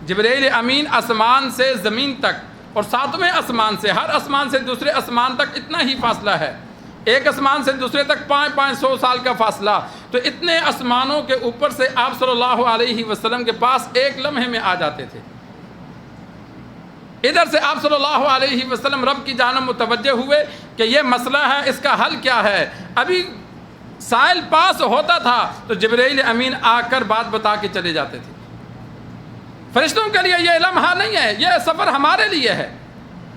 جبرائیل امین آسمان سے زمین تک اور ساتویں آسمان سے، ہر آسمان سے دوسرے آسمان تک اتنا ہی فاصلہ ہے، ایک آسمان سے دوسرے تک 500 سال کا فاصلہ، تو اتنے آسمانوں کے اوپر سے آپ صلی اللہ علیہ وسلم کے پاس ایک لمحے میں آ جاتے تھے۔ ادھر سے آپ صلی اللہ علیہ وسلم رب کی جانب متوجہ ہوئے کہ یہ مسئلہ ہے، اس کا حل کیا ہے۔ ابھی سائل پاس ہوتا تھا تو جبرائیل امین آ کر بات بتا کے چلے جاتے تھے۔ فرشتوں کے لیے یہ لمحہ نہیں ہے، یہ سفر ہمارے لیے ہے۔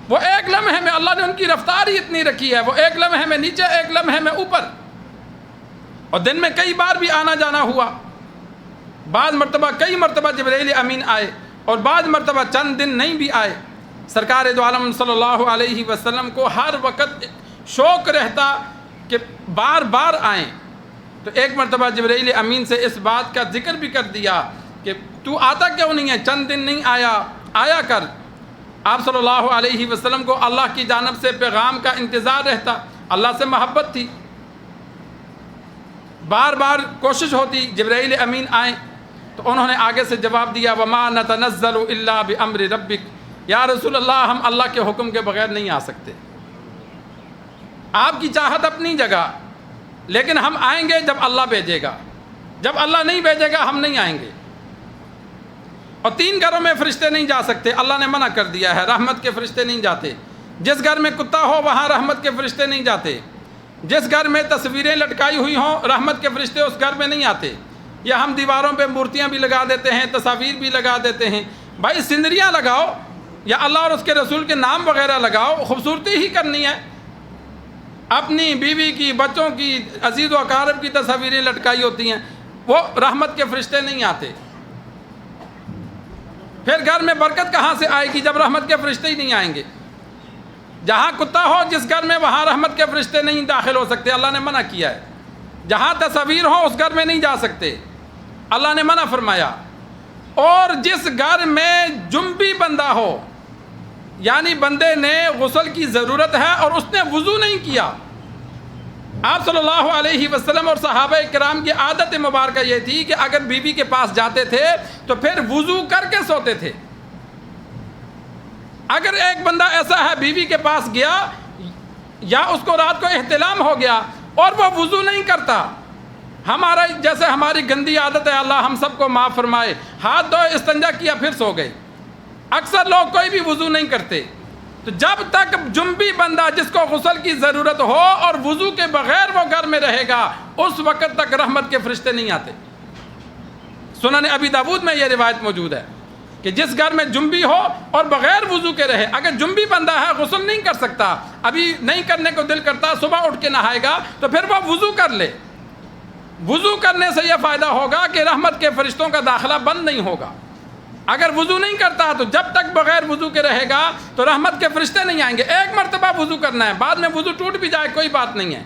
وہ ایک لمحے میں اللہ نے ان کی رفتار ہی اتنی رکھی ہے، وہ ایک لمحے میں نیچے، ایک لمحے میں اوپر، اور دن میں کئی بار بھی آنا جانا ہوا۔ بعض مرتبہ کئی مرتبہ جبرائیل امین آئے اور بعض مرتبہ چند دن نہیں بھی آئے۔ سرکار دو عالم صلی اللہ علیہ وسلم کو ہر وقت شوق رہتا کہ بار بار آئیں، تو ایک مرتبہ جبرائیل امین سے اس بات کا ذکر بھی کر دیا کہ تو آتا کیوں نہیں ہے، چند دن نہیں آیا کر۔ آپ صلی اللہ علیہ وسلم کو اللہ کی جانب سے پیغام کا انتظار رہتا، اللہ سے محبت تھی، بار بار کوشش ہوتی جبرائیل امین آئیں، تو انہوں نے آگے سے جواب دیا وما نتنزل الا بامر ربک، یا رسول اللہ ہم اللہ کے حکم کے بغیر نہیں آ سکتے۔ آپ کی چاہت اپنی جگہ، لیکن ہم آئیں گے جب اللہ بھیجے گا، جب اللہ نہیں بھیجے گا ہم نہیں آئیں گے۔ اور 3 گھروں میں فرشتے نہیں جا سکتے، اللہ نے منع کر دیا ہے، رحمت کے فرشتے نہیں جاتے۔ جس گھر میں کتا ہو وہاں رحمت کے فرشتے نہیں جاتے، جس گھر میں تصویریں لٹکائی ہوئی ہوں رحمت کے فرشتے اس گھر میں نہیں آتے۔ یا ہم دیواروں پہ مورتیاں بھی لگا دیتے ہیں، تصاویر بھی لگا دیتے ہیں، بھائی سندریاں لگاؤ یا اللہ اور اس کے رسول کے نام وغیرہ لگاؤ، خوبصورتی ہی کرنی ہے۔ اپنی بیوی کی، بچوں کی، عزیز و اقارب کی تصاویریں لٹکائی ہوتی ہیں، وہ رحمت کے فرشتے نہیں آتے۔ پھر گھر میں برکت کہاں سے آئے گی جب رحمت کے فرشتے ہی نہیں آئیں گے؟ جہاں کتا ہو جس گھر میں وہاں رحمت کے فرشتے نہیں داخل ہو سکتے، اللہ نے منع کیا ہے۔ جہاں تصاویر ہو اس گھر میں نہیں جا سکتے، اللہ نے منع فرمایا۔ اور جس گھر میں جنبی بندہ ہو، یعنی بندے نے غسل کی ضرورت ہے اور اس نے وضو نہیں کیا، آپ صلی اللہ علیہ وسلم اور صحابہ کرام کی عادت مبارکہ یہ تھی کہ اگر بیوی کے پاس جاتے تھے تو پھر وضو کر کے سوتے تھے۔ اگر ایک بندہ ایسا ہے بیوی کے پاس گیا یا اس کو رات کو احتلام ہو گیا اور وہ وضو نہیں کرتا، جیسے ہماری گندی عادت ہے، اللہ ہم سب کو معاف فرمائے، ہاتھ دھوئے، استنجا کیا، پھر سو گئے۔ اکثر لوگ کوئی بھی وضو نہیں کرتے، تو جب تک جنبی بندہ جس کو غسل کی ضرورت ہو اور وضو کے بغیر وہ گھر میں رہے گا اس وقت تک رحمت کے فرشتے نہیں آتے۔ سنن ابی داؤد میں یہ روایت موجود ہے کہ جس گھر میں جنبی ہو اور بغیر وضو کے رہے، اگر جنبی بندہ ہے غسل نہیں کر سکتا، ابھی نہیں کرنے کو دل کرتا، صبح اٹھ کے نہائے گا تو پھر وہ وضو کر لے۔ وضو کرنے سے یہ فائدہ ہوگا کہ رحمت کے فرشتوں کا داخلہ بند نہیں ہوگا۔ اگر وضو نہیں کرتا تو جب تک بغیر وضو کے رہے گا تو رحمت کے فرشتے نہیں آئیں گے۔ ایک مرتبہ وضو کرنا ہے، بعد میں وضو ٹوٹ بھی جائے کوئی بات نہیں ہے،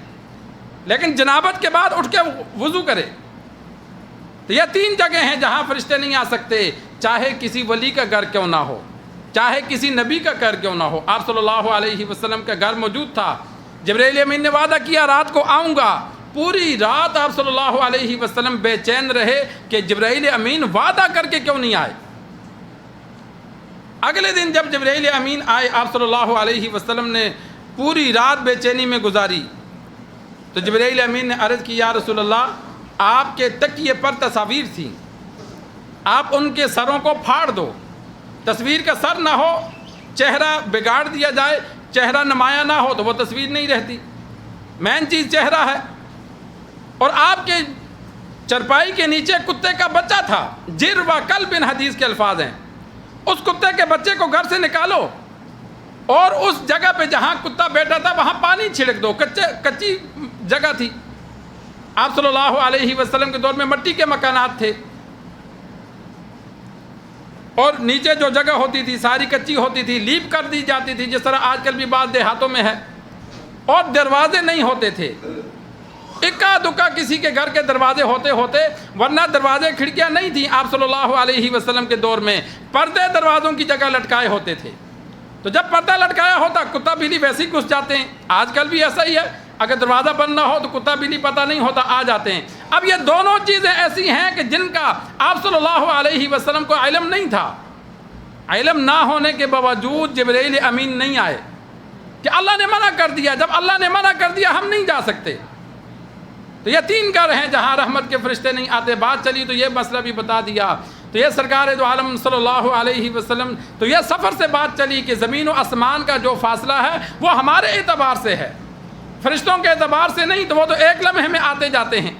لیکن جنابت کے بعد اٹھ کے وضو کرے۔ تو یہ 3 جگہ ہیں جہاں فرشتے نہیں آ سکتے، چاہے کسی ولی کا گھر کیوں نہ ہو، چاہے کسی نبی کا گھر کیوں نہ ہو۔ آپ صلی اللہ علیہ وسلم کا گھر موجود تھا، جبرائیل امین نے وعدہ کیا رات کو آؤں گا، پوری رات آپ صلی اللہ علیہ وسلم بے چین رہے کہ جبرائیل امین وعدہ کر کے کیوں نہیں آئے۔ اگلے دن جب جبرائیل امین آئے، آپ صلی اللہ علیہ وسلم نے پوری رات بے چینی میں گزاری، تو جبرائیل امین نے عرض کی یا رسول اللہ آپ کے تکیے پر تصاویر تھیں، آپ ان کے سروں کو پھاڑ دو، تصویر کا سر نہ ہو، چہرہ بگاڑ دیا جائے، چہرہ نمایاں نہ ہو تو وہ تصویر نہیں رہتی، مین چیز چہرہ ہے۔ اور آپ کے چرپائی کے نیچے کتے کا بچہ تھا، جر و کلب حدیث کے الفاظ ہیں، اس کتے کے بچے کو گھر سے نکالو اور اس جگہ پہ جہاں کتا بیٹھا تھا وہاں پانی چھڑک دو، کچی جگہ تھی۔ آپ صلی اللہ علیہ وسلم کے دور میں مٹی کے مکانات تھے اور نیچے جو جگہ ہوتی تھی ساری کچی ہوتی تھی، لیپ کر دی جاتی تھی جس طرح آج کل بھی بعض دیہاتوں میں ہے، اور دروازے نہیں ہوتے تھے، اکا دکا کسی کے گھر کے دروازے ہوتے ورنہ دروازے کھڑکیاں نہیں تھیں۔ آپ صلی اللہ علیہ وسلم کے دور میں پردے دروازوں کی جگہ لٹکائے ہوتے تھے، تو جب پردہ لٹکایا ہوتا کتا بلی ویسے ہی گھس جاتے ہیں، آج کل بھی ایسا ہی ہے، اگر دروازہ بند نہ ہو تو کتا بلی پتہ نہیں ہوتا آ جاتے ہیں۔ اب یہ دونوں چیزیں ایسی ہیں کہ جن کا آپ صلی اللہ علیہ وسلم کو علم نہیں تھا، علم نہ ہونے کے باوجود جبرائیل امین نہیں آئے کہ اللہ نے منع کر دیا. جب اللہ نے منع کر دیا ہم نہیں جا سکتے. تو یہ 3 گھر ہیں جہاں رحمت کے فرشتے نہیں آتے. بات چلی تو یہ مسئلہ بھی بتا دیا. تو یہ سرکار دو عالم صلی اللہ علیہ وسلم تو یہ سفر سے بات چلی کہ زمین و آسمان کا جو فاصلہ ہے وہ ہمارے اعتبار سے ہے، فرشتوں کے اعتبار سے نہیں. تو وہ تو ایک لمحے میں آتے جاتے ہیں،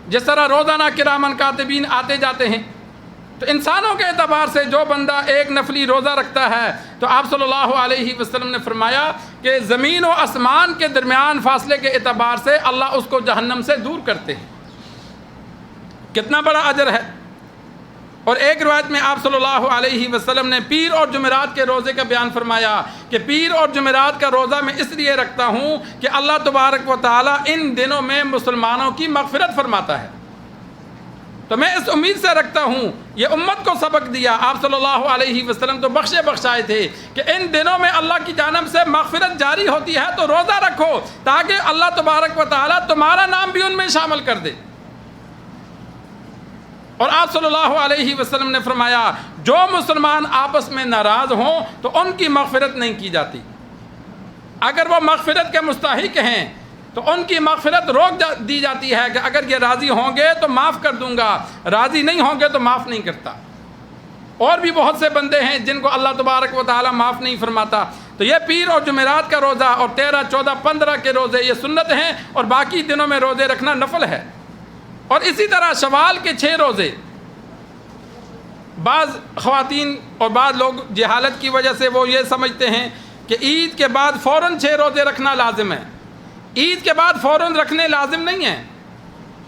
جس طرح روزانہ کرامن کاتبین آتے جاتے ہیں. تو انسانوں کے اعتبار سے جو بندہ ایک نفلی روزہ رکھتا ہے تو آپ صلی اللہ علیہ وسلم نے فرمایا کہ زمین و آسمان کے درمیان فاصلے کے اعتبار سے اللہ اس کو جہنم سے دور کرتے ہیں. کتنا بڑا اجر ہے. اور ایک روایت میں آپ صلی اللہ علیہ وسلم نے پیر اور جمعرات کے روزے کا بیان فرمایا کہ پیر اور جمعرات کا روزہ میں اس لیے رکھتا ہوں کہ اللہ تبارک و تعالی ان دنوں میں مسلمانوں کی مغفرت فرماتا ہے. تو میں اس امید سے رکھتا ہوں، یہ امت کو سبق دیا. آپ صلی اللہ علیہ وسلم تو بخشائے تھے کہ ان دنوں میں اللہ کی جانب سے مغفرت جاری ہوتی ہے تو روزہ رکھو تاکہ اللہ تبارک و تعالی تمہارا نام بھی ان میں شامل کر دے. اور آپ صلی اللہ علیہ وسلم نے فرمایا جو مسلمان آپس میں ناراض ہوں تو ان کی مغفرت نہیں کی جاتی. اگر وہ مغفرت کے مستحق ہیں تو ان کی مغفرت روک دی جاتی ہے کہ اگر یہ راضی ہوں گے تو معاف کر دوں گا، راضی نہیں ہوں گے تو معاف نہیں کرتا. اور بھی بہت سے بندے ہیں جن کو اللہ تبارک و تعالی معاف نہیں فرماتا. تو یہ پیر اور جمعرات کا روزہ اور 13، 14، 15 کے روزے یہ سنت ہیں اور باقی دنوں میں روزے رکھنا نفل ہے. اور اسی طرح شوال کے 6 روزے بعض خواتین اور بعض لوگ جہالت کی وجہ سے وہ یہ سمجھتے ہیں کہ عید کے بعد فوراً 6 روزے رکھنا لازم ہے. عید کے بعد فوراً رکھنے لازم نہیں ہیں.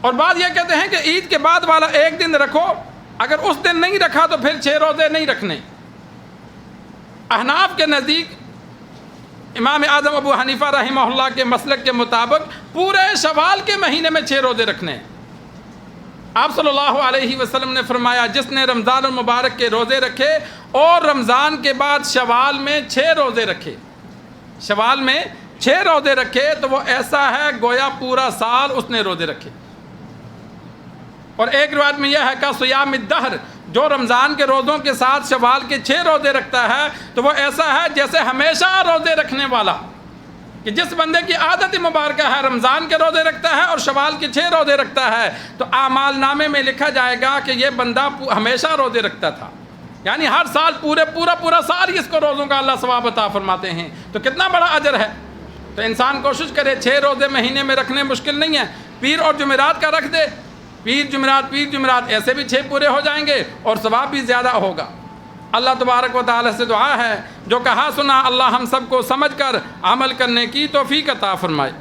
اور بعض یہ کہتے ہیں کہ عید کے بعد والا ایک دن رکھو، اگر اس دن نہیں رکھا تو پھر 6 روزے نہیں رکھنے. احناف کے نزدیک امام اعظم ابو حنیفہ رحمہ اللہ کے مسلک کے مطابق پورے شوال کے مہینے میں 6 روزے رکھنے. آپ صلی اللہ علیہ وسلم نے فرمایا جس نے رمضان المبارک کے روزے رکھے اور رمضان کے بعد شوال میں 6 روزے رکھے، شوال میں 6 روزے رکھے تو وہ ایسا ہے گویا پورا سال اس نے روزے رکھے. اور ایک روایت میں یہ ہے کہ صیام الدہر، جو رمضان کے روزوں کے ساتھ شوال کے 6 روزے رکھتا ہے تو وہ ایسا ہے جیسے ہمیشہ روزے رکھنے والا. کہ جس بندے کی عادت مبارکہ ہے رمضان کے روزے رکھتا ہے اور شوال کے 6 روزے رکھتا ہے تو اعمال نامے میں لکھا جائے گا کہ یہ بندہ ہمیشہ روزے رکھتا تھا. یعنی ہر سال پورا سال ہی اس کو روزوں کا اللہ ثواب عطا فرماتے ہیں. تو کتنا بڑا اجر ہے. تو انسان کوشش کرے 6 روزے مہینے میں رکھنے مشکل نہیں ہے. پیر اور جمعرات کا رکھ دے، پیر جمعرات ایسے بھی 6 پورے ہو جائیں گے اور ثواب بھی زیادہ ہوگا. اللہ تبارک و تعالی سے دعا ہے جو کہا سنا اللہ ہم سب کو سمجھ کر عمل کرنے کی توفیق عطا فرمائے.